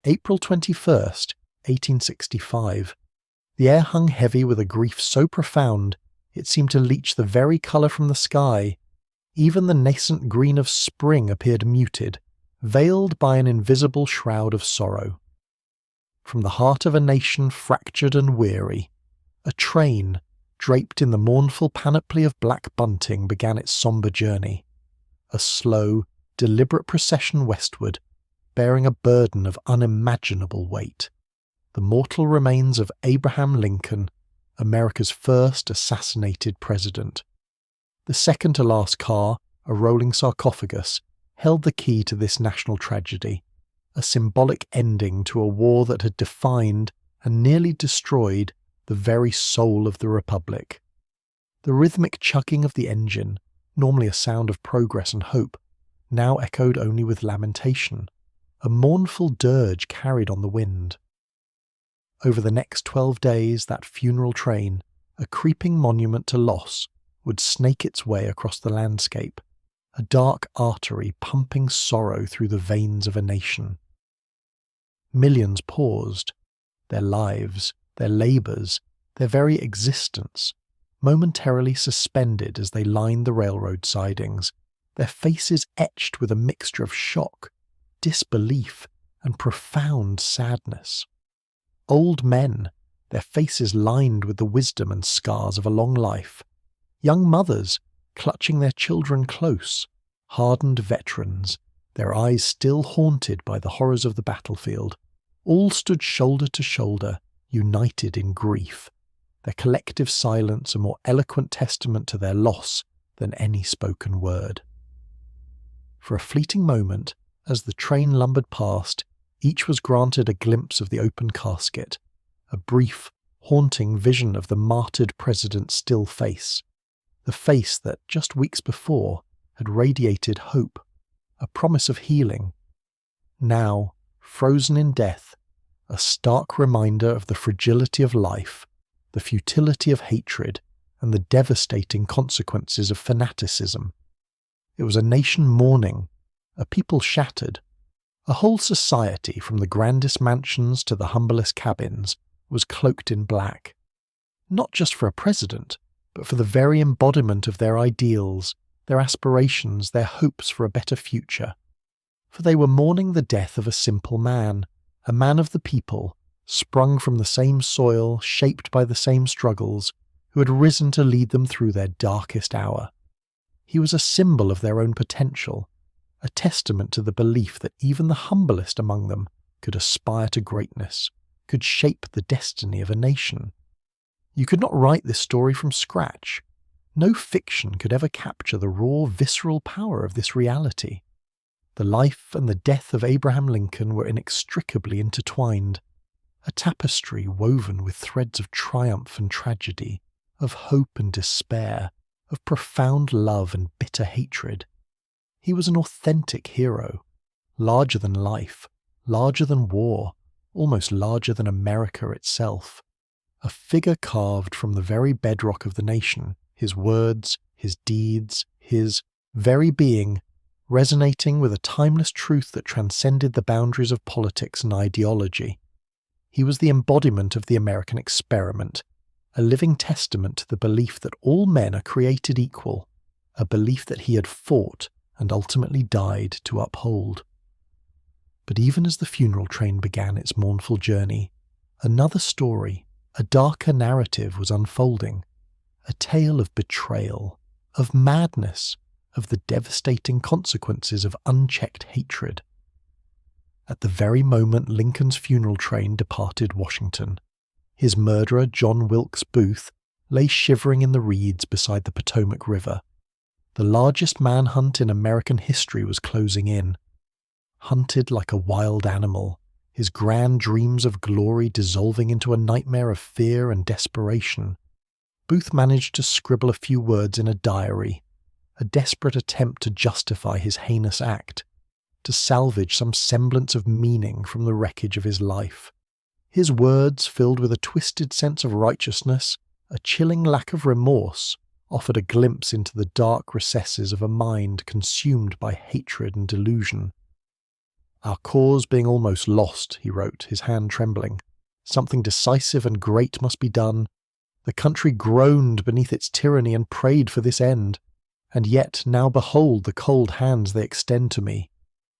April 21st, 1865. The air hung heavy with a grief so profound it seemed to leach the very colour from the sky. Even the nascent green of spring appeared muted, veiled by an invisible shroud of sorrow. From the heart of a nation fractured and weary, a train, draped in the mournful panoply of black bunting, began its sombre journey. A slow, deliberate procession westward, bearing a burden of unimaginable weight. The mortal remains of Abraham Lincoln, America's first assassinated president. The second-to-last car, a rolling sarcophagus, held the key to this national tragedy, a symbolic ending to a war that had defined and nearly destroyed the very soul of the Republic. The rhythmic chugging of the engine, normally a sound of progress and hope, now echoed only with lamentation, a mournful dirge carried on the wind. Over the next 12 days, that funeral train, a creeping monument to loss, would snake its way across the landscape, a dark artery pumping sorrow through the veins of a nation. Millions paused, their lives, their labours, their very existence, momentarily suspended as they lined the railroad sidings, their faces etched with a mixture of shock, disbelief, and profound sadness. Old men, their faces lined with the wisdom and scars of a long life. Young mothers, clutching their children close. Hardened veterans, their eyes still haunted by the horrors of the battlefield, all stood shoulder to shoulder, united in grief, their collective silence a more eloquent testament to their loss than any spoken word. For a fleeting moment, as the train lumbered past, each was granted a glimpse of the open casket, a brief, haunting vision of the martyred president's still face, the face that, just weeks before, had radiated hope, a promise of healing. Now, frozen in death, a stark reminder of the fragility of life, the futility of hatred, and the devastating consequences of fanaticism. It was a nation mourning, a people shattered. A whole society, from the grandest mansions to the humblest cabins, was cloaked in black. Not just for a president, but for the very embodiment of their ideals, their aspirations, their hopes for a better future. For they were mourning the death of a simple man, a man of the people, sprung from the same soil, shaped by the same struggles, who had risen to lead them through their darkest hour. He was a symbol of their own potential, a testament to the belief that even the humblest among them could aspire to greatness, could shape the destiny of a nation. You could not write this story from scratch. No fiction could ever capture the raw, visceral power of this reality. The life and the death of Abraham Lincoln were inextricably intertwined, a tapestry woven with threads of triumph and tragedy, of hope and despair, of profound love and bitter hatred. He was an authentic hero, larger than life, larger than war, almost larger than America itself. A figure carved from the very bedrock of the nation, his words, his deeds, his very being, resonating with a timeless truth that transcended the boundaries of politics and ideology. He was the embodiment of the American experiment, a living testament to the belief that all men are created equal, a belief that he had fought and ultimately died to uphold. But even as the funeral train began its mournful journey, another story, a darker narrative was unfolding, a tale of betrayal, of madness, of the devastating consequences of unchecked hatred. At the very moment Lincoln's funeral train departed Washington, his murderer, John Wilkes Booth, lay shivering in the reeds beside the Potomac River. The largest manhunt in American history was closing in. Hunted like a wild animal, his grand dreams of glory dissolving into a nightmare of fear and desperation, Booth managed to scribble a few words in a diary, a desperate attempt to justify his heinous act, to salvage some semblance of meaning from the wreckage of his life. His words, filled with a twisted sense of righteousness, a chilling lack of remorse, offered a glimpse into the dark recesses of a mind consumed by hatred and delusion. "Our cause being almost lost," he wrote, his hand trembling. "Something decisive and great must be done. The country groaned beneath its tyranny and prayed for this end. And yet now behold the cold hands they extend to me.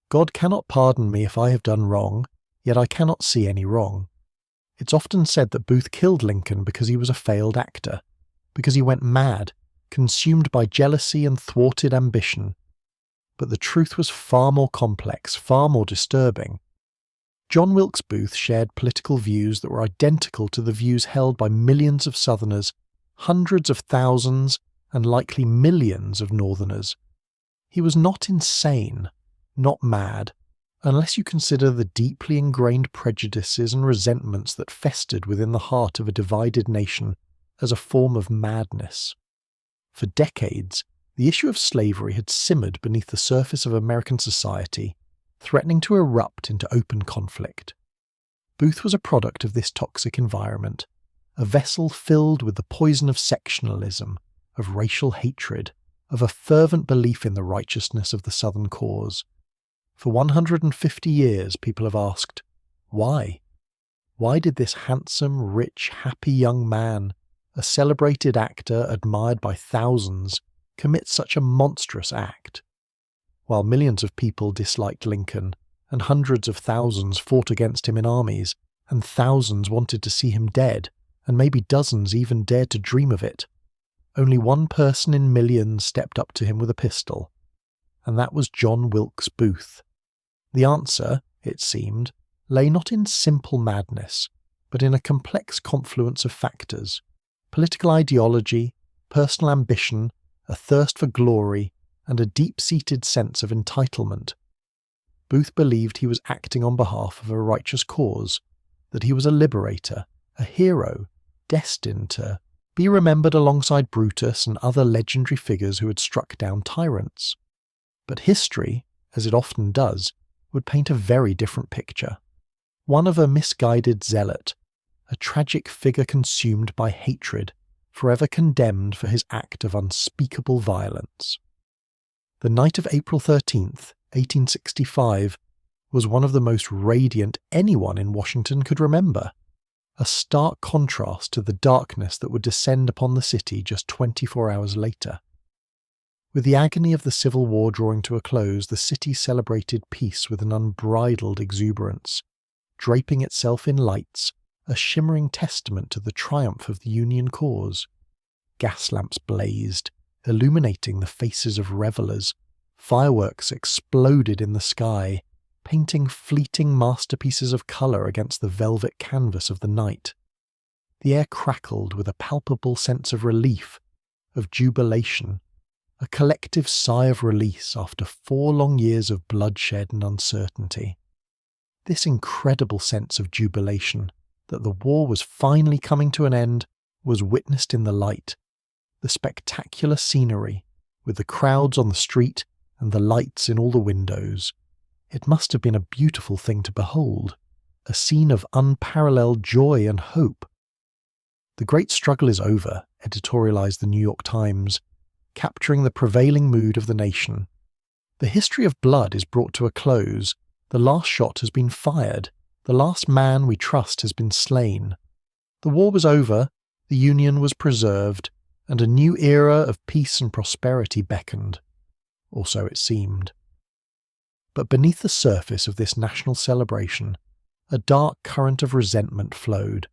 God cannot pardon me if I have done wrong, yet I cannot see any wrong." It's often said that Booth killed Lincoln because he was a failed actor, because he went mad, consumed by jealousy and thwarted ambition. But the truth was far more complex, far more disturbing. John Wilkes Booth shared political views that were identical to the views held by millions of Southerners, hundreds of thousands, and likely millions of Northerners. He was not insane, not mad, unless you consider the deeply ingrained prejudices and resentments that festered within the heart of a divided nation as a form of madness. For decades, the issue of slavery had simmered beneath the surface of American society, threatening to erupt into open conflict. Booth was a product of this toxic environment, a vessel filled with the poison of sectionalism, of racial hatred, of a fervent belief in the righteousness of the Southern cause. For 150 years, people have asked, why? Why did this handsome, rich, happy young man, a celebrated actor admired by thousands, commit such a monstrous act? While millions of people disliked Lincoln, and hundreds of thousands fought against him in armies, and thousands wanted to see him dead, and maybe dozens even dared to dream of it, only one person in millions stepped up to him with a pistol, and that was John Wilkes Booth. The answer, it seemed, lay not in simple madness, but in a complex confluence of factors: political ideology, personal ambition, a thirst for glory, and a deep-seated sense of entitlement. Booth believed he was acting on behalf of a righteous cause, that he was a liberator, a hero, destined to be remembered alongside Brutus and other legendary figures who had struck down tyrants. But history, as it often does, would paint a very different picture. One of a misguided zealot, a tragic figure consumed by hatred, forever condemned for his act of unspeakable violence. The night of April 13th, 1865, was one of the most radiant anyone in Washington could remember, a stark contrast to the darkness that would descend upon the city just 24 hours later. With the agony of the Civil War drawing to a close, the city celebrated peace with an unbridled exuberance, draping itself in lights, a shimmering testament to the triumph of the Union cause. Gas lamps blazed, illuminating the faces of revellers. Fireworks exploded in the sky, painting fleeting masterpieces of colour against the velvet canvas of the night. The air crackled with a palpable sense of relief, of jubilation, a collective sigh of release after 4 long years of bloodshed and uncertainty. This incredible sense of jubilation, that the war was finally coming to an end, was witnessed in the light, the spectacular scenery, with the crowds on the street and the lights in all the windows. It must have been a beautiful thing to behold, a scene of unparalleled joy and hope. "The great struggle is over," editorialized the New York Times, capturing the prevailing mood of the nation. "The history of blood is brought to a close. The last shot has been fired. The last man we trust has been slain. The war was over, the Union was preserved, and a new era of peace and prosperity beckoned. Or so it seemed." But beneath the surface of this national celebration, a dark current of resentment flowed,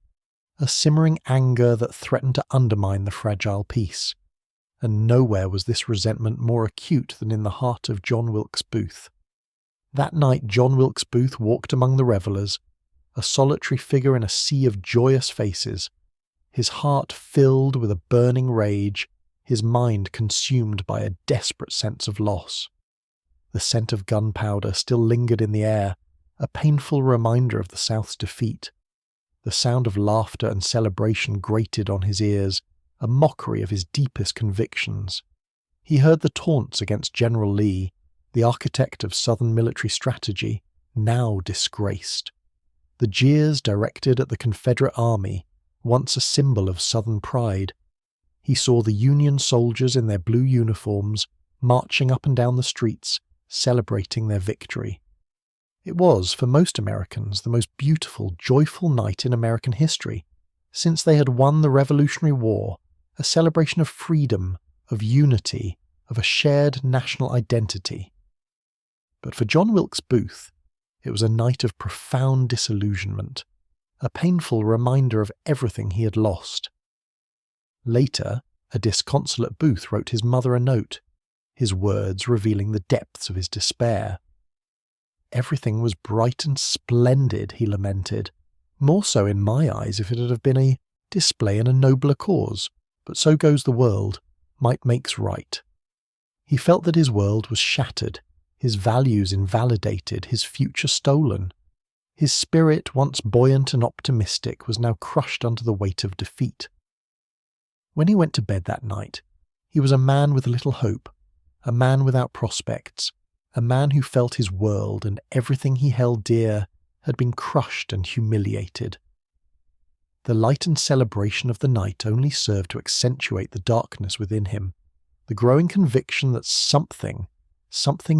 a simmering anger that threatened to undermine the fragile peace. And nowhere was this resentment more acute than in the heart of John Wilkes Booth. That night John Wilkes Booth walked among the revellers, a solitary figure in a sea of joyous faces, his heart filled with a burning rage, his mind consumed by a desperate sense of loss. The scent of gunpowder still lingered in the air, a painful reminder of the South's defeat. The sound of laughter and celebration grated on his ears, a mockery of his deepest convictions. He heard the taunts against General Lee, the architect of Southern military strategy, now disgraced. The jeers directed at the Confederate Army, once a symbol of Southern pride. He saw the Union soldiers in their blue uniforms, marching up and down the streets, celebrating their victory. It was, for most Americans, the most beautiful, joyful night in American history, since they had won the Revolutionary War, a celebration of freedom, of unity, of a shared national identity. But for John Wilkes Booth, it was a night of profound disillusionment, a painful reminder of everything he had lost. Later, a disconsolate Booth wrote his mother a note, his words revealing the depths of his despair. Everything was bright and splendid, he lamented, more so in my eyes if it had been a display in a nobler cause, but so goes the world, might makes right. He felt that his world was shattered, his values invalidated, his future stolen. His spirit, once buoyant and optimistic, was now crushed under the weight of defeat. When he went to bed that night, he was a man with little hope, a man without prospects, a man who felt his world and everything he held dear had been crushed and humiliated. The light and celebration of the night only served to accentuate the darkness within him, the growing conviction that something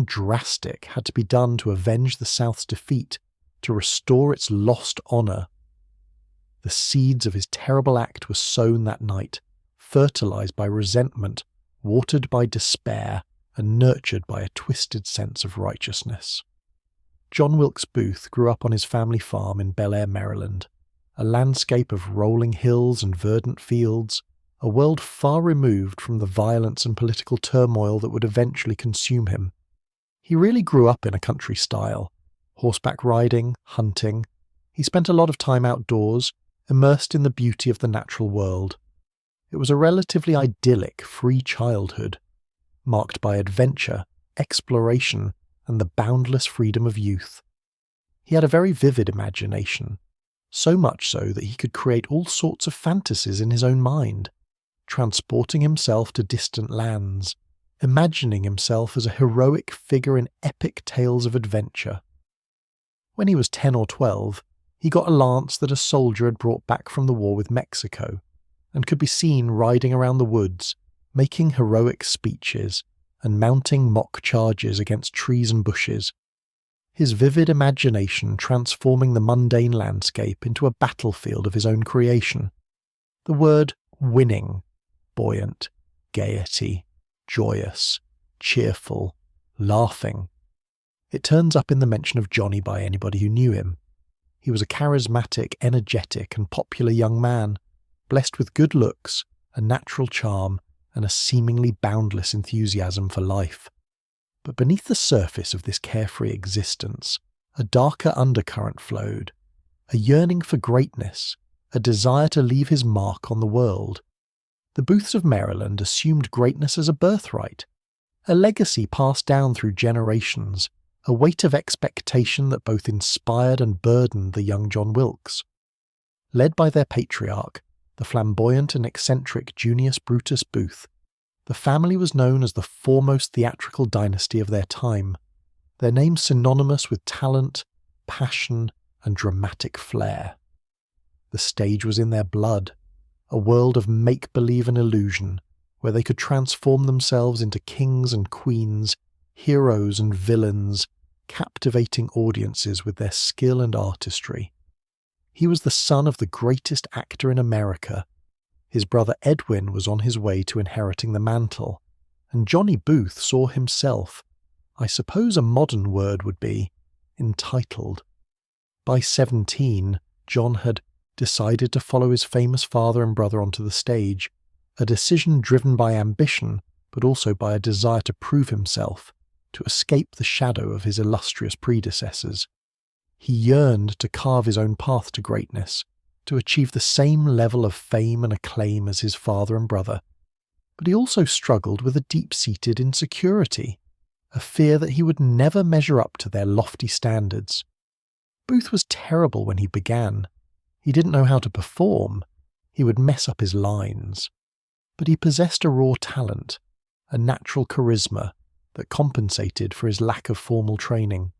drastic had to be done to avenge the South's defeat, to restore its lost honour. The seeds of his terrible act were sown that night, fertilised by resentment, watered by despair, and nurtured by a twisted sense of righteousness. John Wilkes Booth grew up on his family farm in Bel Air, Maryland, a landscape of rolling hills and verdant fields, a world far removed from the violence and political turmoil that would eventually consume him. He really grew up in a country style, horseback riding, hunting. He spent a lot of time outdoors, immersed in the beauty of the natural world. It was a relatively idyllic, free childhood, marked by adventure, exploration, and the boundless freedom of youth. He had a very vivid imagination, so much so that he could create all sorts of fantasies in his own mind, transporting himself to distant lands, imagining himself as a heroic figure in epic tales of adventure. When he was 10 or 12, he got a lance that a soldier had brought back from the war with Mexico, and could be seen riding around the woods, making heroic speeches, and mounting mock charges against trees and bushes, his vivid imagination transforming the mundane landscape into a battlefield of his own creation. The word winning, buoyant, gaiety, joyous, cheerful, laughing. It turns up in the mention of Johnny by anybody who knew him. He was a charismatic, energetic, and popular young man, blessed with good looks, a natural charm, and a seemingly boundless enthusiasm for life. But beneath the surface of this carefree existence, a darker undercurrent flowed, a yearning for greatness, a desire to leave his mark on the world. The Booths of Maryland assumed greatness as a birthright, a legacy passed down through generations, a weight of expectation that both inspired and burdened the young John Wilkes. Led by their patriarch, the flamboyant and eccentric Junius Brutus Booth, the family was known as the foremost theatrical dynasty of their time, their name synonymous with talent, passion, and dramatic flair. The stage was in their blood, a world of make-believe and illusion, where they could transform themselves into kings and queens, heroes and villains, captivating audiences with their skill and artistry. He was the son of the greatest actor in America. His brother Edwin was on his way to inheriting the mantle, and Johnny Booth saw himself, I suppose a modern word would be, entitled. By 17, John had decided to follow his famous father and brother onto the stage, a decision driven by ambition, but also by a desire to prove himself, to escape the shadow of his illustrious predecessors. He yearned to carve his own path to greatness, to achieve the same level of fame and acclaim as his father and brother. But he also struggled with a deep-seated insecurity, a fear that he would never measure up to their lofty standards. Booth was terrible when he began. He didn't know how to perform. He would mess up his lines. But he possessed a raw talent, a natural charisma that compensated for his lack of formal training.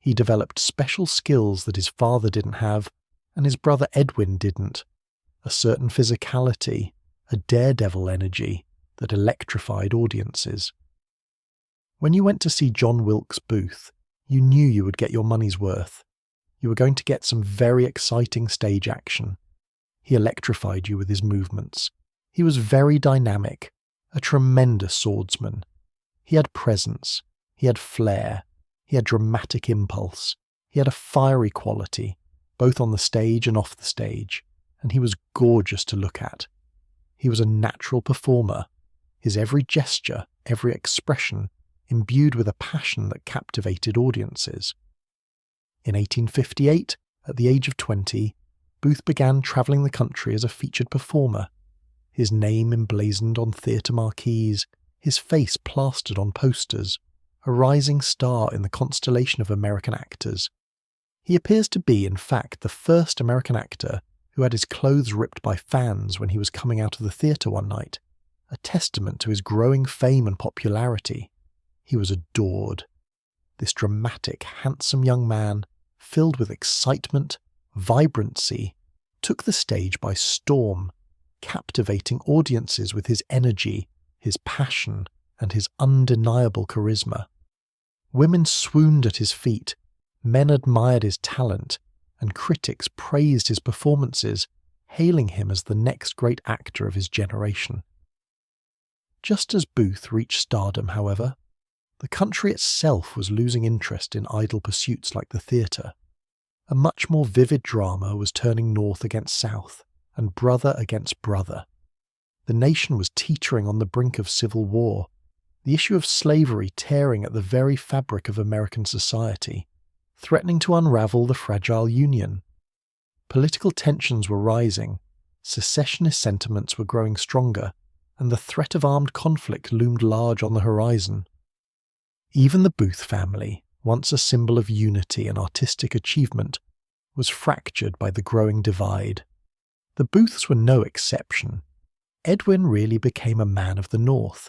He developed special skills that his father didn't have, and his brother Edwin didn't, a certain physicality, a daredevil energy that electrified audiences. When you went to see John Wilkes Booth, You knew you would get your money's worth. You were going to get some very exciting stage action. He electrified you with his movements. He was very dynamic, a tremendous swordsman. He had presence, he had flair, he had dramatic impulse, he had a fiery quality, both on the stage and off the stage, and he was gorgeous to look at. He was a natural performer, his every gesture, every expression, imbued with a passion that captivated audiences. In 1858, at the age of 20, Booth began travelling the country as a featured performer, his name emblazoned on theatre marquees, his face plastered on posters, a rising star in the constellation of American actors. He appears to be, in fact, the first American actor who had his clothes ripped by fans when he was coming out of the theatre one night, a testament to his growing fame and popularity. He was adored. This dramatic, handsome young man, filled with excitement, vibrancy, took the stage by storm, captivating audiences with his energy, his passion, and his undeniable charisma. Women swooned at his feet, men admired his talent, and critics praised his performances, hailing him as the next great actor of his generation. Just as Booth reached stardom, however, the country itself was losing interest in idle pursuits like the theatre. A much more vivid drama was turning north against south, and brother against brother. The nation was teetering on the brink of civil war, the issue of slavery tearing at the very fabric of American society, threatening to unravel the fragile Union. Political tensions were rising, secessionist sentiments were growing stronger, and the threat of armed conflict loomed large on the horizon. Even the Booth family, once a symbol of unity and artistic achievement, was fractured by the growing divide. The Booths were no exception. Edwin really became a man of the North.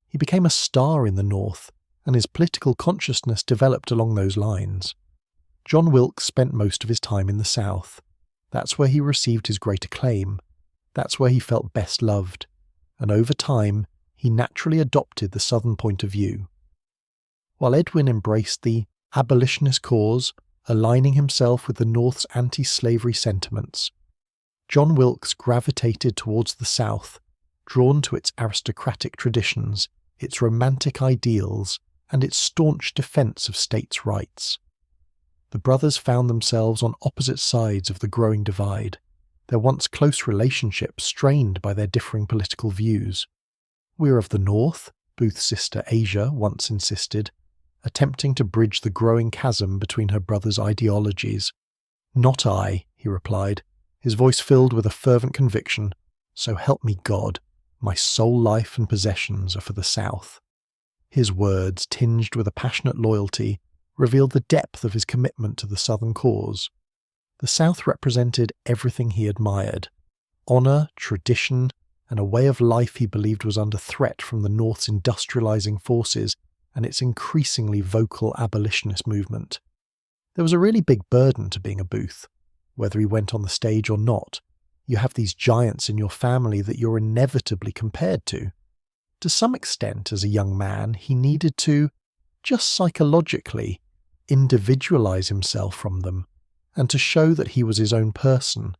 He became a star in the North, and his political consciousness developed along those lines. John Wilkes spent most of his time in the South. That's where he received his great acclaim. That's where he felt best loved. And over time, he naturally adopted the Southern point of view. While Edwin embraced the abolitionist cause, aligning himself with the North's anti-slavery sentiments, John Wilkes gravitated towards the South, drawn to its aristocratic traditions, its romantic ideals, and its staunch defence of states' rights. The brothers found themselves on opposite sides of the growing divide, their once close relationship strained by their differing political views. "We're of the North," Booth's sister Asia once insisted, attempting to bridge the growing chasm between her brother's ideologies. "Not I," he replied, his voice filled with a fervent conviction. "So help me God, my sole life and possessions are for the South." His words, tinged with a passionate loyalty, revealed the depth of his commitment to the Southern cause. The South represented everything he admired: honour, tradition, and a way of life he believed was under threat from the North's industrialising forces and its increasingly vocal abolitionist movement. There was a really big burden to being a Booth. Whether he went on the stage or not, you have these giants in your family that you're inevitably compared to. To some extent, as a young man, he needed to, just psychologically, individualise himself from them, and to show that he was his own person.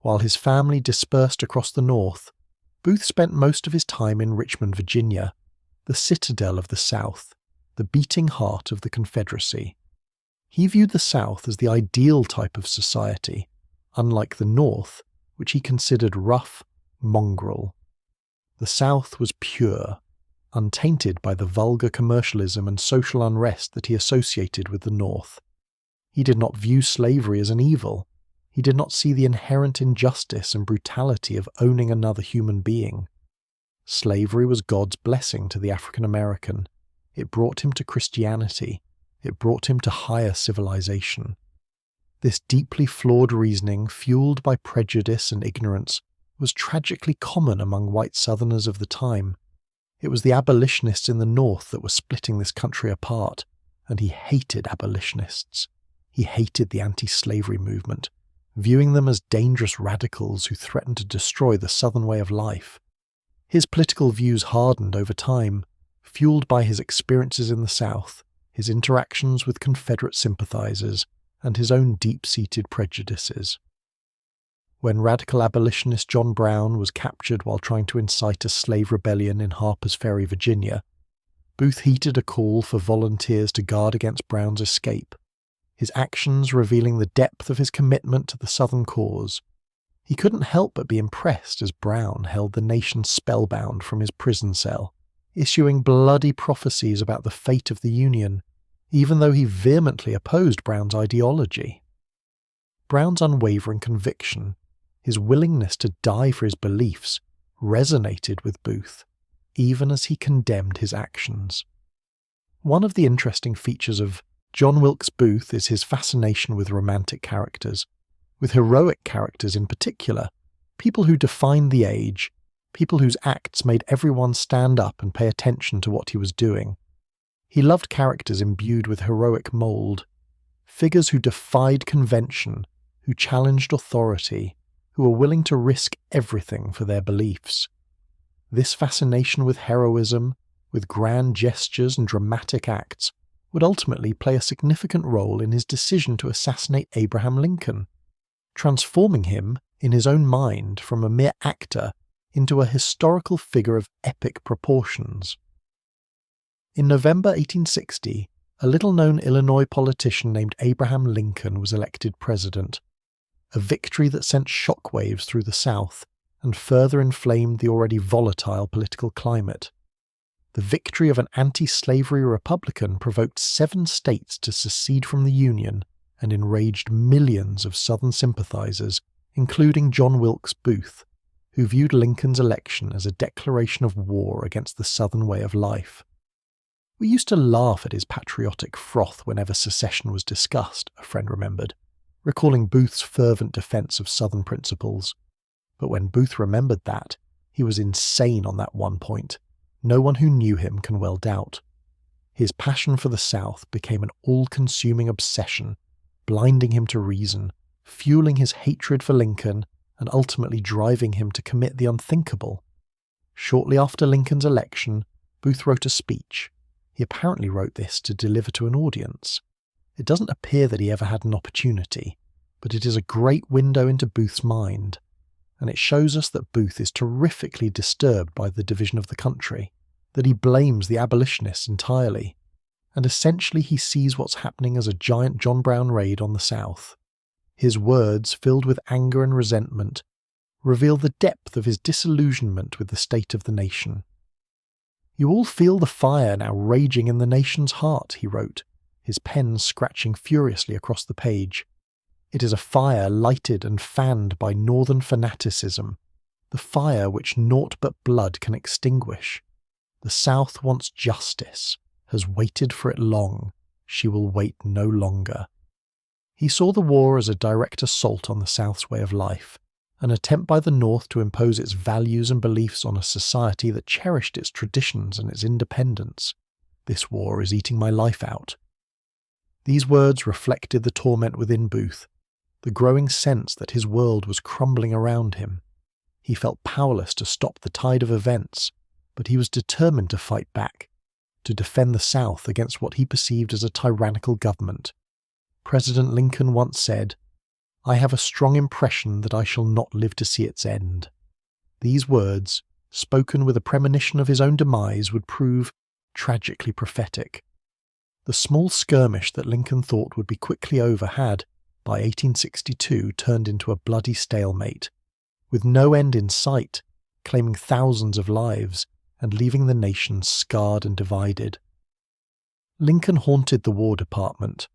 While his family dispersed across the North, Booth spent most of his time in Richmond, Virginia, the citadel of the South, the beating heart of the Confederacy. He viewed the South as the ideal type of society, unlike the North, which he considered rough, mongrel. The South was pure, untainted by the vulgar commercialism and social unrest that he associated with the North. He did not view slavery as an evil. He did not see the inherent injustice and brutality of owning another human being. Slavery was God's blessing to the African American. It brought him to Christianity. It brought him to higher civilization. This deeply flawed reasoning, fueled by prejudice and ignorance, was tragically common among white Southerners of the time. It was the abolitionists in the North that were splitting this country apart, and he hated abolitionists. He hated the anti-slavery movement, viewing them as dangerous radicals who threatened to destroy the Southern way of life. His political views hardened over time, fueled by his experiences in the South, his interactions with Confederate sympathizers, and his own deep-seated prejudices. When radical abolitionist John Brown was captured while trying to incite a slave rebellion in Harper's Ferry, Virginia, Booth heeded a call for volunteers to guard against Brown's escape, his actions revealing the depth of his commitment to the Southern cause. He couldn't help but be impressed as Brown held the nation spellbound from his prison cell, issuing bloody prophecies about the fate of the Union, even though he vehemently opposed Brown's ideology. Brown's unwavering conviction, his willingness to die for his beliefs, resonated with Booth, even as he condemned his actions. One of the interesting features of John Wilkes Booth is his fascination with romantic characters, with heroic characters in particular, people who defined the age, people whose acts made everyone stand up and pay attention to what he was doing. He loved characters imbued with heroic mould, figures who defied convention, who challenged authority, who were willing to risk everything for their beliefs. This fascination with heroism, with grand gestures and dramatic acts, would ultimately play a significant role in his decision to assassinate Abraham Lincoln, transforming him, in his own mind, from a mere actor into a historical figure of epic proportions. In November 1860, a little-known Illinois politician named Abraham Lincoln was elected president, a victory that sent shockwaves through the South and further inflamed the already volatile political climate. The victory of an anti-slavery Republican provoked 7 states to secede from the Union and enraged millions of Southern sympathizers, including John Wilkes Booth, who viewed Lincoln's election as a declaration of war against the Southern way of life. "We used to laugh at his patriotic froth whenever secession was discussed," a friend remembered, recalling Booth's fervent defense of Southern principles. But when Booth remembered that, he was insane on that one point. No one who knew him can well doubt. His passion for the South became an all-consuming obsession, blinding him to reason, fueling his hatred for Lincoln, and ultimately driving him to commit the unthinkable. Shortly after Lincoln's election, Booth wrote a speech. He apparently wrote this to deliver to an audience. It doesn't appear that he ever had an opportunity, but it is a great window into Booth's mind, and it shows us that Booth is terrifically disturbed by the division of the country, that he blames the abolitionists entirely, and essentially he sees what's happening as a giant John Brown raid on the South. His words, filled with anger and resentment, reveal the depth of his disillusionment with the state of the nation. "You all feel the fire now raging in the nation's heart," he wrote, his pen scratching furiously across the page. "It is a fire lighted and fanned by northern fanaticism, the fire which naught but blood can extinguish. The South wants justice, has waited for it long, she will wait no longer." He saw the war as a direct assault on the South's way of life, an attempt by the North to impose its values and beliefs on a society that cherished its traditions and its independence. "This war is eating my life out." These words reflected the torment within Booth, the growing sense that his world was crumbling around him. He felt powerless to stop the tide of events, but he was determined to fight back, to defend the South against what he perceived as a tyrannical government. President Lincoln once said, "I have a strong impression that I shall not live to see its end." These words, spoken with a premonition of his own demise, would prove tragically prophetic. The small skirmish that Lincoln thought would be quickly over had, by 1862, turned into a bloody stalemate, with no end in sight, claiming thousands of lives and leaving the nation scarred and divided. Lincoln haunted the War Department,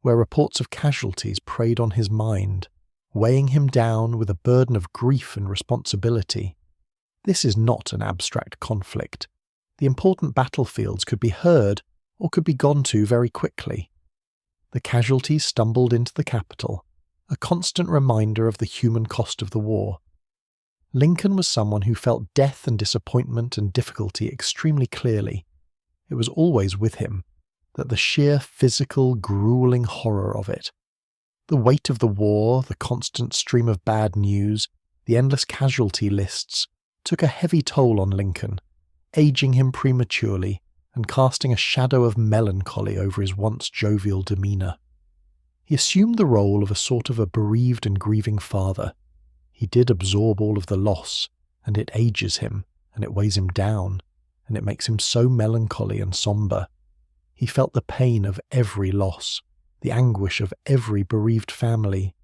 where reports of casualties preyed on his mind, weighing him down with a burden of grief and responsibility. This is not an abstract conflict. The important battlefields could be heard or could be gone to very quickly. The casualties stumbled into the capital, a constant reminder of the human cost of the war. Lincoln was someone who felt death and disappointment and difficulty extremely clearly. It was always with him, that the sheer physical, grueling horror of it, the weight of the war, the constant stream of bad news, the endless casualty lists, took a heavy toll on Lincoln, aging him prematurely and casting a shadow of melancholy over his once jovial demeanour. He assumed the role of a sort of a bereaved and grieving father. He did absorb all of the loss, and it ages him, and it weighs him down, and it makes him so melancholy and sombre. He felt the pain of every loss, the anguish of every bereaved family,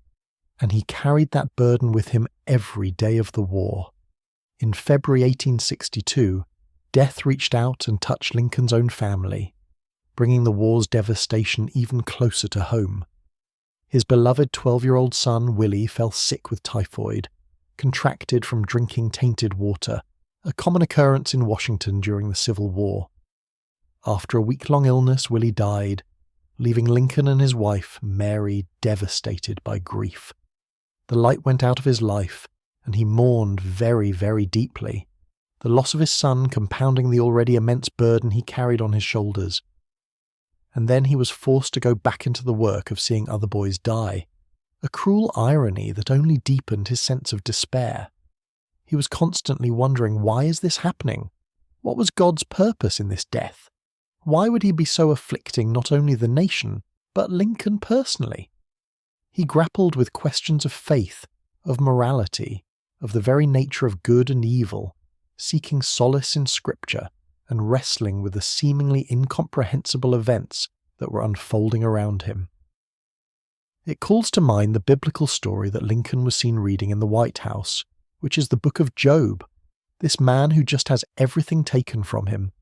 and he carried that burden with him every day of the war. In February 1862, death reached out and touched Lincoln's own family, bringing the war's devastation even closer to home. His beloved 12-year-old son, Willie, fell sick with typhoid, contracted from drinking tainted water, a common occurrence in Washington during the Civil War. After a week-long illness, Willie died, leaving Lincoln and his wife, Mary, devastated by grief. The light went out of his life, and he mourned very, very deeply, the loss of his son compounding the already immense burden he carried on his shoulders. And then he was forced to go back into the work of seeing other boys die, a cruel irony that only deepened his sense of despair. He was constantly wondering, why is this happening? What was God's purpose in this death? Why would he be so afflicting not only the nation, but Lincoln personally? He grappled with questions of faith, of morality, of the very nature of good and evil, seeking solace in Scripture and wrestling with the seemingly incomprehensible events that were unfolding around him. It calls to mind the biblical story that Lincoln was seen reading in the White House, which is the book of Job, this man who just has everything taken from him.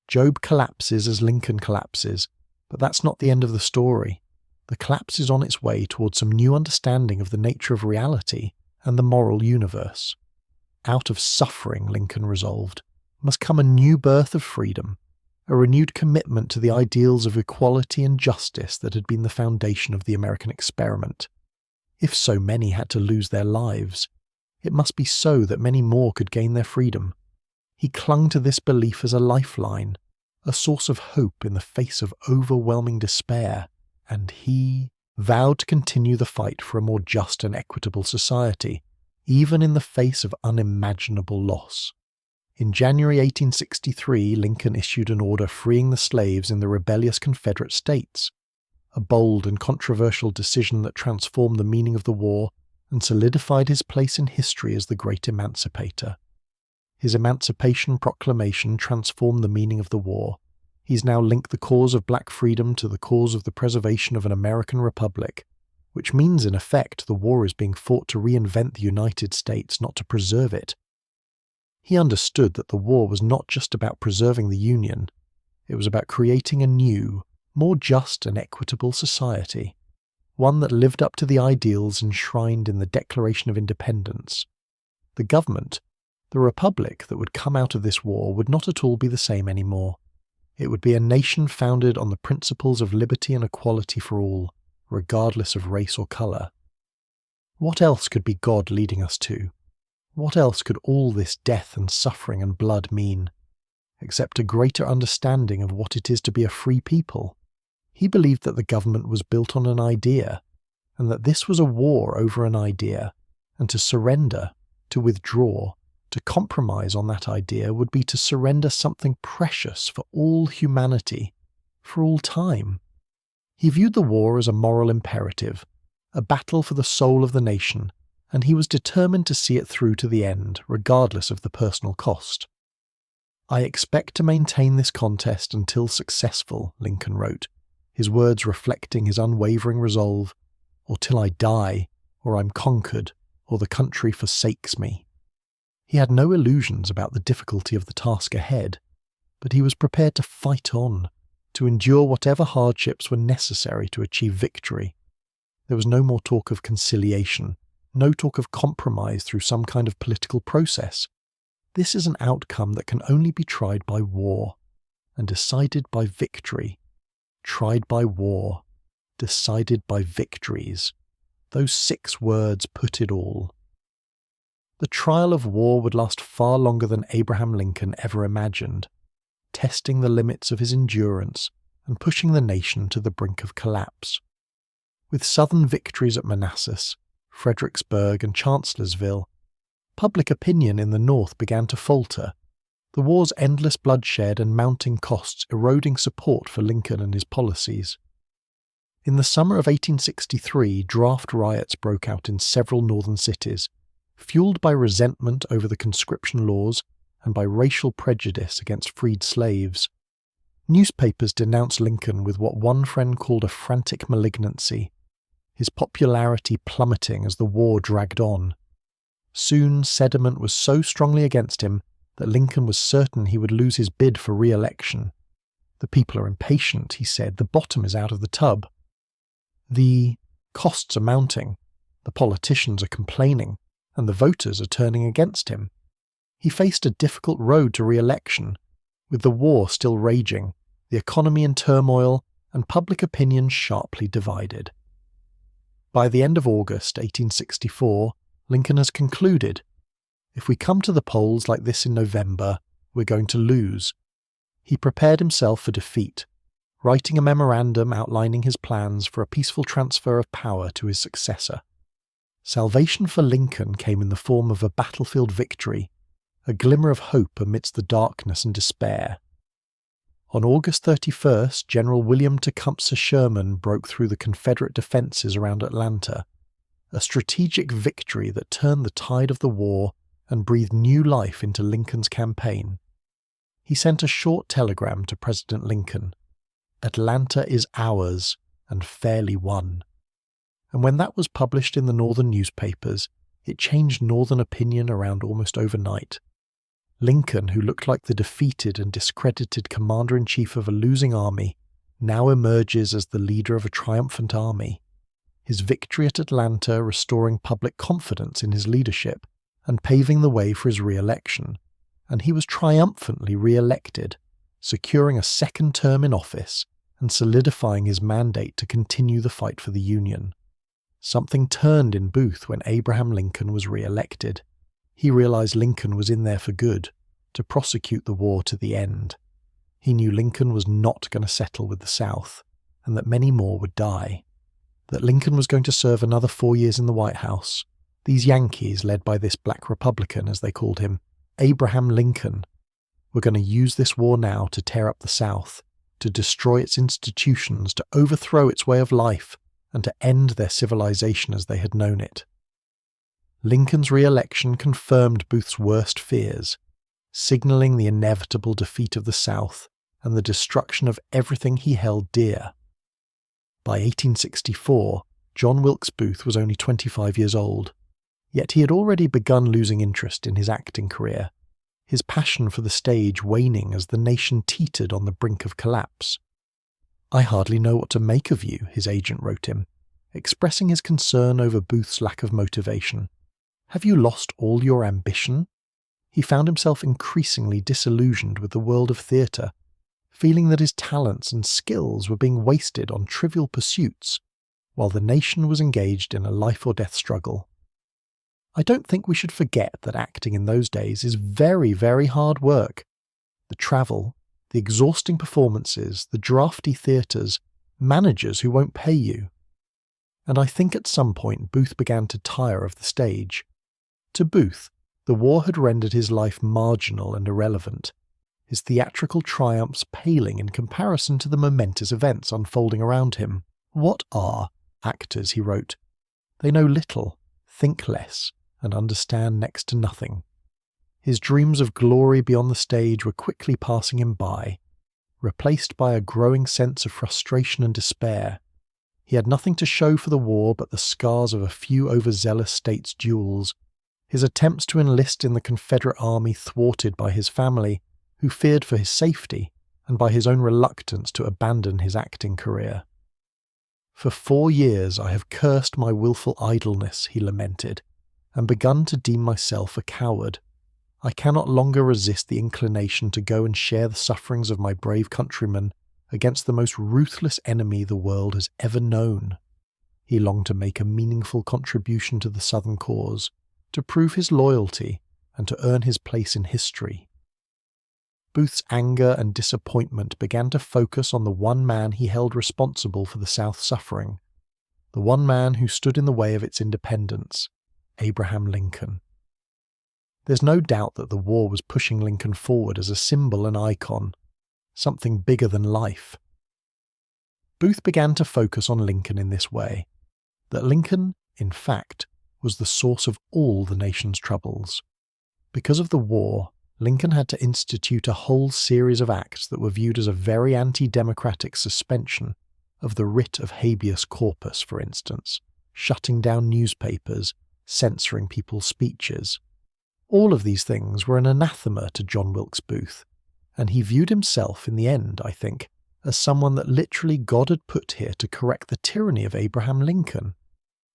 Job collapses as Lincoln collapses, but that's not the end of the story. The collapse is on its way towards some new understanding of the nature of reality and the moral universe. Out of suffering, Lincoln resolved, must come a new birth of freedom, a renewed commitment to the ideals of equality and justice that had been the foundation of the American experiment. If so many had to lose their lives, it must be so that many more could gain their freedom. He clung to this belief as a lifeline, a source of hope in the face of overwhelming despair, and he vowed to continue the fight for a more just and equitable society, even in the face of unimaginable loss. In January 1863, Lincoln issued an order freeing the slaves in the rebellious Confederate States, a bold and controversial decision that transformed the meaning of the war and solidified his place in history as the great emancipator. His Emancipation Proclamation transformed the meaning of the war. He's now linked the cause of black freedom to the cause of the preservation of an American republic, which means in effect the war is being fought to reinvent the United States, not to preserve it. He understood that the war was not just about preserving the Union, it was about creating a new, more just and equitable society, one that lived up to the ideals enshrined in the Declaration of Independence. The government, the republic that would come out of this war would not at all be the same anymore. It would be a nation founded on the principles of liberty and equality for all, regardless of race or colour. What else could be God leading us to? What else could all this death and suffering and blood mean, except a greater understanding of what it is to be a free people? He believed that the government was built on an idea, and that this was a war over an idea, and to surrender, to withdraw, to compromise on that idea would be to surrender something precious for all humanity, for all time. He viewed the war as a moral imperative, a battle for the soul of the nation, and he was determined to see it through to the end, regardless of the personal cost. "I expect to maintain this contest until successful," Lincoln wrote, his words reflecting his unwavering resolve, "or till I die, or I'm conquered, or the country forsakes me." He had no illusions about the difficulty of the task ahead, but he was prepared to fight on, to endure whatever hardships were necessary to achieve victory. There was no more talk of conciliation, no talk of compromise through some kind of political process. This is an outcome that can only be tried by war, and decided by victory. Tried by war, decided by victories. Those 6 words put it all. The trial of war would last far longer than Abraham Lincoln ever imagined, testing the limits of his endurance and pushing the nation to the brink of collapse. With Southern victories at Manassas, Fredericksburg and Chancellorsville, public opinion in the North began to falter, the war's endless bloodshed and mounting costs eroding support for Lincoln and his policies. In the summer of 1863, draft riots broke out in several northern cities, fueled by resentment over the conscription laws and by racial prejudice against freed slaves. Newspapers denounced Lincoln with what one friend called a frantic malignancy, his popularity plummeting as the war dragged on. Soon, sentiment was so strongly against him that Lincoln was certain he would lose his bid for re-election. "The people are impatient," he said. "The bottom is out of the tub. The costs are mounting, the politicians are complaining, and the voters are turning against him." He faced a difficult road to re-election, with the war still raging, the economy in turmoil, and public opinion sharply divided. By the end of August 1864, Lincoln has concluded, "If we come to the polls like this in November, we're going to lose." He prepared himself for defeat, writing a memorandum outlining his plans for a peaceful transfer of power to his successor. Salvation for Lincoln came in the form of a battlefield victory, a glimmer of hope amidst the darkness and despair. On August 31st, General William Tecumseh Sherman broke through the Confederate defenses around Atlanta, a strategic victory that turned the tide of the war and breathed new life into Lincoln's campaign. He sent a short telegram to President Lincoln: "Atlanta is ours, and fairly won." And when that was published in the northern newspapers, it changed northern opinion around almost overnight. Lincoln, who looked like the defeated and discredited commander-in-chief of a losing army, now emerges as the leader of a triumphant army. His victory at Atlanta restoring public confidence in his leadership and paving the way for his re-election, and he was triumphantly re-elected, securing a second term in office and solidifying his mandate to continue the fight for the Union. Something turned in Booth when Abraham Lincoln was re-elected. He realized Lincoln was in there for good, to prosecute the war to the end. He knew Lincoln was not going to settle with the South, and that many more would die. That Lincoln was going to serve another 4 years in the White House. These Yankees, led by this black Republican, as they called him, Abraham Lincoln, were going to use this war now to tear up the South, to destroy its institutions, to overthrow its way of life, and to end their civilization as they had known it. Lincoln's re-election confirmed Booth's worst fears, signalling the inevitable defeat of the South and the destruction of everything he held dear. By 1864, John Wilkes Booth was only 25 years old, yet he had already begun losing interest in his acting career, his passion for the stage waning as the nation teetered on the brink of collapse. "I hardly know what to make of you," his agent wrote him, expressing his concern over Booth's lack of motivation. "Have you lost all your ambition?" He found himself increasingly disillusioned with the world of theatre, feeling that his talents and skills were being wasted on trivial pursuits, while the nation was engaged in a life-or-death struggle. I don't think we should forget that acting in those days is very, very hard work. The travel, the exhausting performances, the drafty theatres, managers who won't pay you. And I think at some point Booth began to tire of the stage. To Booth, the war had rendered his life marginal and irrelevant, his theatrical triumphs paling in comparison to the momentous events unfolding around him. "What are actors?" he wrote. "They know little, think less, and understand next to nothing." His dreams of glory beyond the stage were quickly passing him by, replaced by a growing sense of frustration and despair. He had nothing to show for the war but the scars of a few overzealous states' duels, his attempts to enlist in the Confederate army thwarted by his family, who feared for his safety, and by his own reluctance to abandon his acting career. "For 4 years I have cursed my wilful idleness," he lamented, "and begun to deem myself a coward. I cannot longer resist the inclination to go and share the sufferings of my brave countrymen against the most ruthless enemy the world has ever known." He longed to make a meaningful contribution to the Southern cause, to prove his loyalty, and to earn his place in history. Booth's anger and disappointment began to focus on the one man he held responsible for the South's suffering, the one man who stood in the way of its independence, Abraham Lincoln. There's no doubt that the war was pushing Lincoln forward as a symbol and icon, something bigger than life. Booth began to focus on Lincoln in this way, that Lincoln, in fact, was the source of all the nation's troubles. Because of the war, Lincoln had to institute a whole series of acts that were viewed as a very anti-democratic suspension of the writ of habeas corpus, for instance, shutting down newspapers, censoring people's speeches. All of these things were an anathema to John Wilkes Booth, and he viewed himself in the end, I think, as someone that literally God had put here to correct the tyranny of Abraham Lincoln.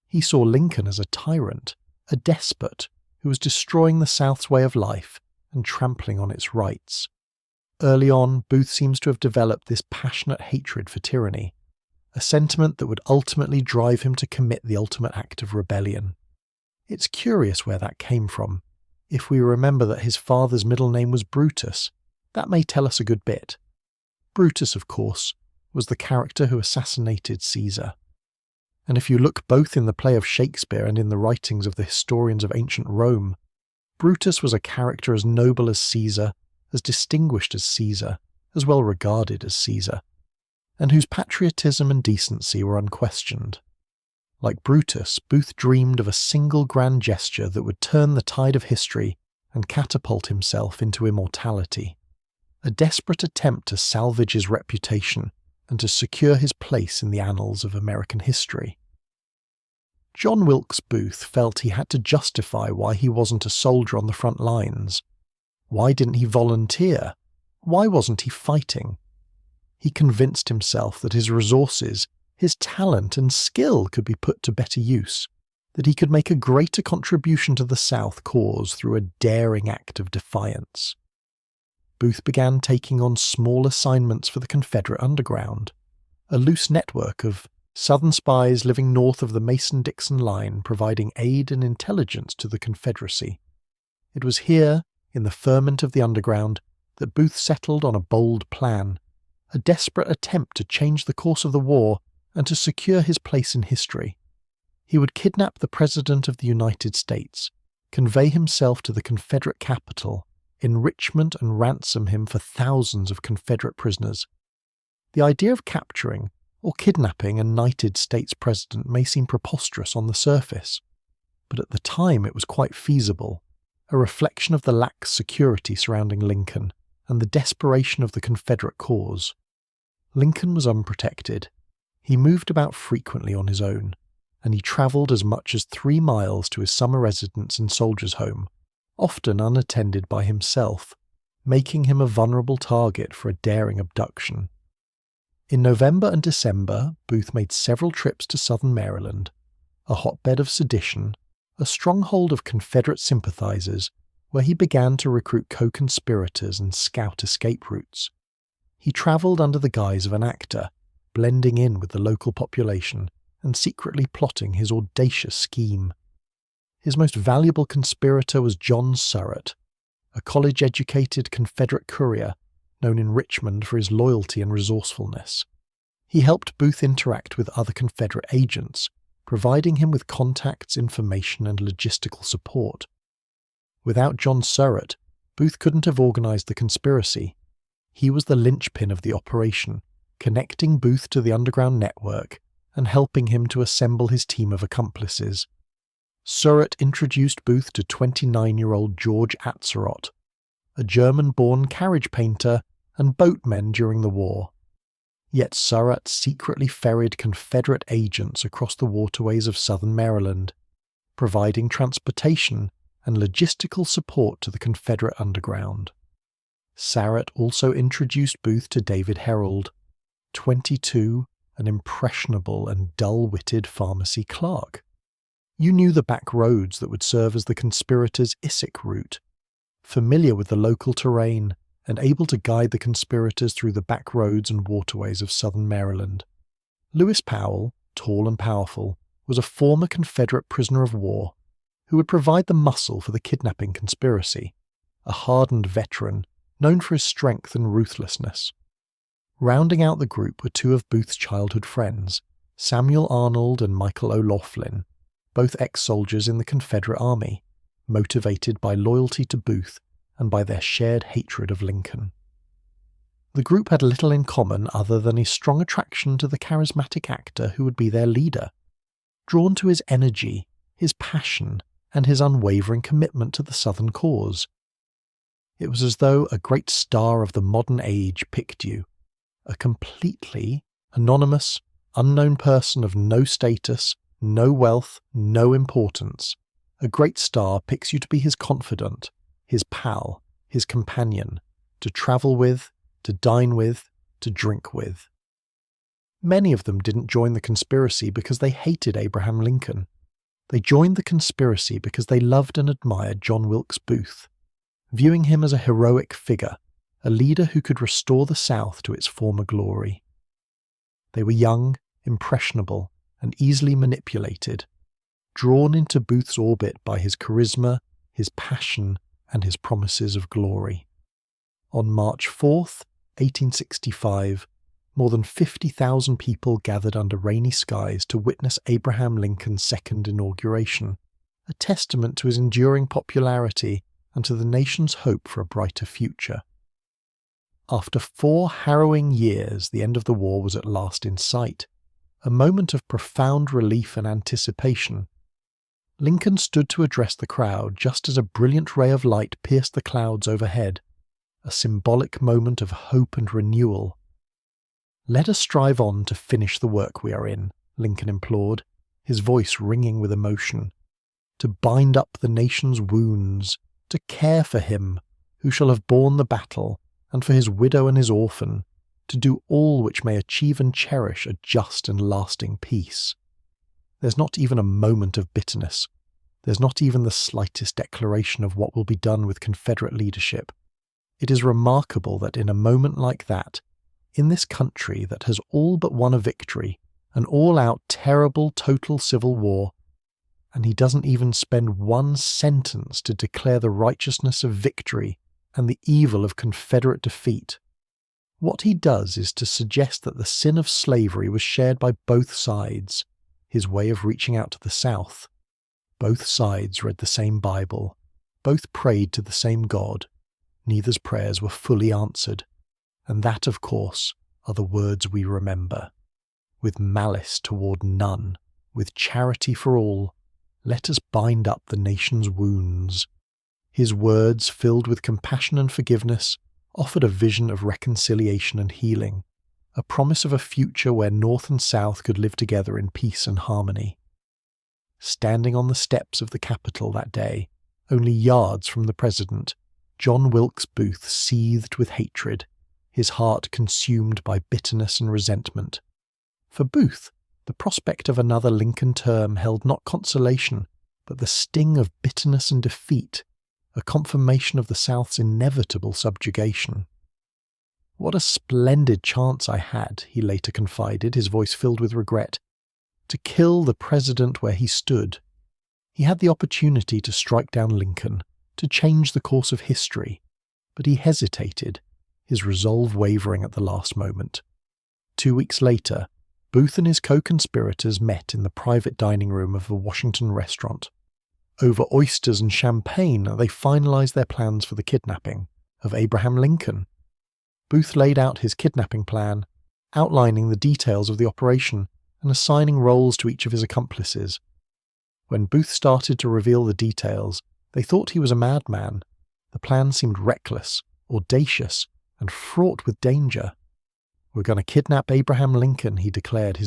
He saw Lincoln as a tyrant, a despot, who was destroying the South's way of life and trampling on its rights. Early on, Booth seems to have developed this passionate hatred for tyranny, a sentiment that would ultimately drive him to commit the ultimate act of rebellion. It's curious where that came from. If we remember that his father's middle name was Brutus, that may tell us a good bit. Brutus, of course, was the character who assassinated Caesar. And if you look both in the play of Shakespeare and in the writings of the historians of ancient Rome, Brutus was a character as noble as Caesar, as distinguished as Caesar, as well regarded as Caesar, and whose patriotism and decency were unquestioned. Like Brutus, Booth dreamed of a single grand gesture that would turn the tide of history and catapult himself into immortality, a desperate attempt to salvage his reputation and to secure his place in the annals of American history. John Wilkes Booth felt he had to justify why he wasn't a soldier on the front lines. Why didn't he volunteer? Why wasn't he fighting? He convinced himself that his resources, his talent and skill could be put to better use, that he could make a greater contribution to the South cause through a daring act of defiance. Booth began taking on small assignments for the Confederate underground, a loose network of Southern spies living north of the Mason-Dixon line providing aid and intelligence to the Confederacy. It was here, in the ferment of the underground, that Booth settled on a bold plan, a desperate attempt to change the course of the war and to secure his place in history. He would kidnap the President of the United States, convey himself to the Confederate capital, enrichment and ransom him for thousands of Confederate prisoners. The idea of capturing or kidnapping a knighted states president may seem preposterous on the surface, but at the time it was quite feasible, a reflection of the lax security surrounding Lincoln and the desperation of the Confederate cause. Lincoln was unprotected. He moved about frequently on his own, and he travelled as much as 3 miles to his summer residence in Soldiers' Home, often unattended by himself, making him a vulnerable target for a daring abduction. In November and December, Booth made several trips to southern Maryland, a hotbed of sedition, a stronghold of Confederate sympathizers, where he began to recruit co-conspirators and scout escape routes. He travelled under the guise of an actor, blending in with the local population and secretly plotting his audacious scheme. His most valuable conspirator was John Surratt, a college-educated Confederate courier known in Richmond for his loyalty and resourcefulness. He helped Booth interact with other Confederate agents, providing him with contacts, information, and logistical support. Without John Surratt, Booth couldn't have organized the conspiracy. He was the linchpin of the operation, connecting Booth to the underground network and helping him to assemble his team of accomplices. Surratt introduced Booth to 29-year-old George Atzerodt, a German-born carriage painter and boatman during the war. Yet Surratt secretly ferried Confederate agents across the waterways of southern Maryland, providing transportation and logistical support to the Confederate underground. Surratt also introduced Booth to David Herold, 22, an impressionable and dull-witted pharmacy clerk. You knew the back roads that would serve as the conspirators' Issac route, familiar with the local terrain and able to guide the conspirators through the back roads and waterways of southern Maryland. Lewis Powell, tall and powerful, was a former Confederate prisoner of war who would provide the muscle for the kidnapping conspiracy, a hardened veteran known for his strength and ruthlessness. Rounding out the group were 2 of Booth's childhood friends, Samuel Arnold and Michael O'Laughlin, both ex-soldiers in the Confederate Army. motivated by loyalty to Booth and by their shared hatred of Lincoln. The group had little in common other than his strong attraction to the charismatic actor who would be their leader, drawn to his energy, his passion, and his unwavering commitment to the Southern cause. It was as though a great star of the modern age picked you, a completely anonymous, unknown person of no status, no wealth, no importance. A great star picks you to be his confidant, his pal, his companion, to travel with, to dine with, to drink with. Many of them didn't join the conspiracy because they hated Abraham Lincoln. They joined the conspiracy because they loved and admired John Wilkes Booth, viewing him as a heroic figure, a leader who could restore the South to its former glory. They were young, impressionable, and easily manipulated, drawn into Booth's orbit by his charisma, his passion, and his promises of glory. On March 4th, 1865, more than 50,000 people gathered under rainy skies to witness Abraham Lincoln's second inauguration, a testament to his enduring popularity and to the nation's hope for a brighter future. After 4 harrowing years, the end of the war was at last in sight, a moment of profound relief and anticipation. Lincoln stood to address the crowd just as a brilliant ray of light pierced the clouds overhead, a symbolic moment of hope and renewal. "Let us strive on to finish the work we are in," Lincoln implored, his voice ringing with emotion, "to bind up the nation's wounds, to care for him who shall have borne the battle, and for his widow and his orphan, to do all which may achieve and cherish a just and lasting peace. There's not even a moment of bitterness. There's not even the slightest declaration of what will be done with Confederate leadership. It is remarkable that in a moment like that, in this country that has all but won a victory, an all-out, terrible, total civil war, and he doesn't even spend one sentence to declare the righteousness of victory and the evil of Confederate defeat. What he does is to suggest that the sin of slavery was shared by both sides, his way of reaching out to the South. Both sides read the same Bible, both prayed to the same God. Neither's prayers were fully answered, and that, of course, are the words we remember. With malice toward none, with charity for all, let us bind up the nation's wounds. His words, filled with compassion and forgiveness, offered a vision of reconciliation and healing, a promise of a future where North and South could live together in peace and harmony. Standing on the steps of the Capitol that day, only yards from the President, John Wilkes Booth seethed with hatred, his heart consumed by bitterness and resentment. For Booth, the prospect of another Lincoln term held not consolation, but the sting of bitterness and defeat, a confirmation of the South's inevitable subjugation. "What a splendid chance I had," he later confided, his voice filled with regret, "to kill the president where he stood. He had the opportunity to strike down Lincoln, to change the course of history, but he hesitated, his resolve wavering at the last moment." 2 weeks later, Booth and his co-conspirators met in the private dining room of a Washington restaurant. Over oysters and champagne, they finalized their plans for the kidnapping of Abraham Lincoln. Booth laid out his kidnapping plan, outlining the details of the operation and assigning roles to each of his accomplices. When Booth started to reveal the details, they thought he was a madman. The plan seemed reckless, audacious, and fraught with danger. "We're going to kidnap Abraham Lincoln," he declared, his